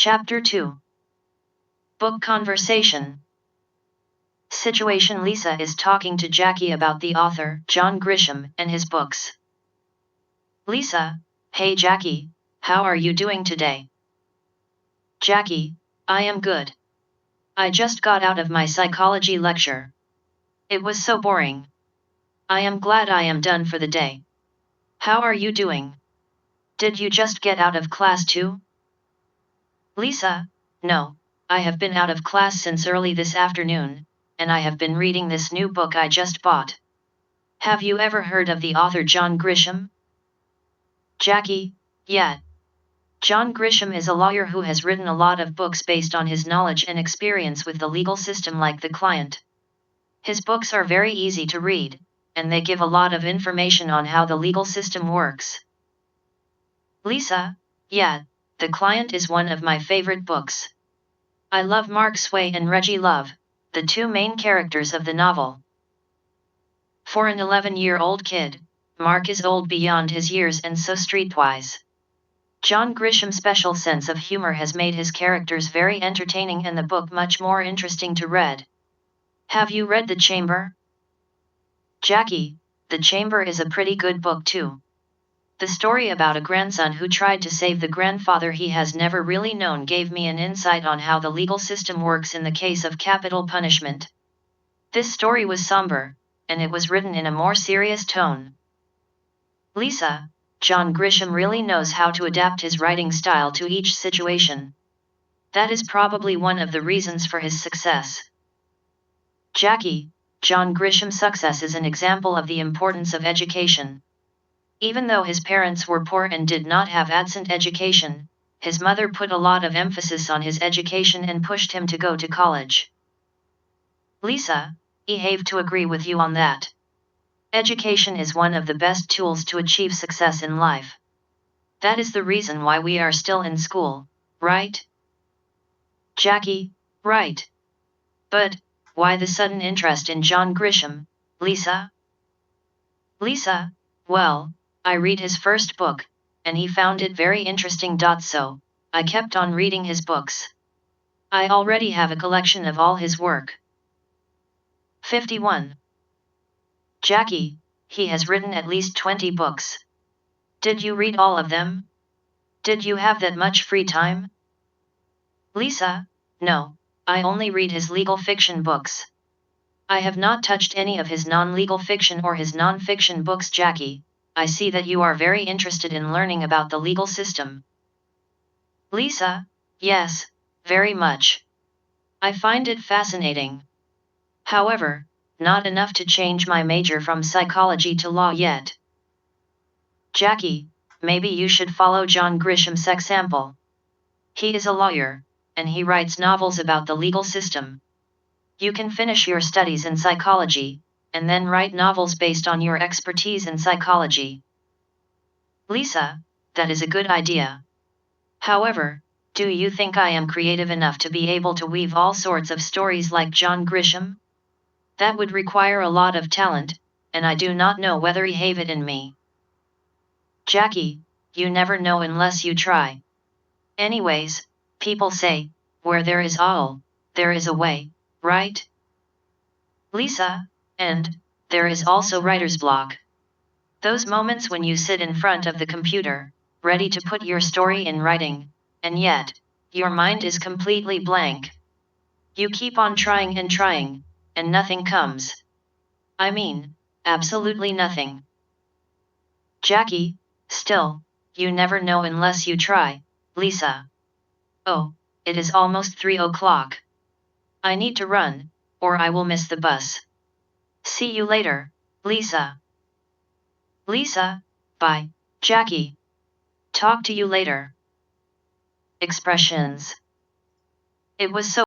Chapter 2. Book Conversation. Situation: Lisa is talking to Jackie about the author, John Grisham, and his books. Lisa: Hey Jackie, how are you doing today? Jackie: I am good. I just got out of my psychology lecture. It was so boring. I am glad I am done for the day. How are you doing? Did you just get out of class too? Lisa: No, I have been out of class since early this afternoon, and I have been reading this new book I just bought. Have you ever heard of the author John Grisham? Jackie: Yeah. John Grisham is a lawyer who has written a lot of books based on his knowledge and experience with the legal system, like The Client. His books are very easy to read, and they give a lot of information on how the legal system works. Lisa: Yeah, The Client is one of my favorite books. I love Mark Sway and Reggie Love, the two main characters of the novel. For an 11-year-old kid, Mark is old beyond his years and so streetwise. John Grisham's special sense of humor has made his characters very entertaining and the book much more interesting to read. Have you read The Chamber? Jackie: The Chamber is a pretty good book too. The story about a grandson who tried to save the grandfather he has never really known gave me an insight on how the legal system works in the case of capital punishment. This story was somber, and it was written in a more serious tone. Lisa: John Grisham really knows how to adapt his writing style to each situation. That is probably one of the reasons for his success. Jackie: John Grisham's success is an example of the importance of education. Even though his parents were poor and did not have decent education, his mother put a lot of emphasis on his education and pushed him to go to college. Lisa: I have to agree with you on that. Education is one of the best tools to achieve success in life. That is the reason why we are still in school, right? Jackie: Right. But, why the sudden interest in John Grisham, Lisa? Lisa: Well, I read his first book, and he found it very interesting. So, I kept on reading his books. I already have a collection of all his work. 51. Jackie: He has written at least 20 books. Did you read all of them? Did you have that much free time? Lisa: No, I only read his legal fiction books. I have not touched any of his non-legal fiction or his non-fiction books. Jackie: I see that you are very interested in learning about the legal system. Lisa: Yes, very much. I find it fascinating. However, not enough to change my major from psychology to law yet. Jackie: Maybe you should follow John Grisham's example. He is a lawyer, and he writes novels about the legal system. You can finish your studies in psychology, and then write novels based on your expertise in psychology. Lisa: That is a good idea. However, do you think I am creative enough to be able to weave all sorts of stories like John Grisham? That would require a lot of talent, and I do not know whether I have it in me. Jackie: You never know unless you try. Anyways, people say, where there is a will, there is a way, right? Lisa: And there is also writer's block. Those moments when you sit in front of the computer, ready to put your story in writing, and yet, your mind is completely blank. You keep on trying, and nothing comes. I mean, absolutely nothing. Jackie: Still, you never know unless you try, Lisa. Oh, it is almost 3 o'clock. I need to run, or I will miss the bus. See you later, Lisa. Lisa: Bye, Jackie. Talk to you later. Expressions. It was so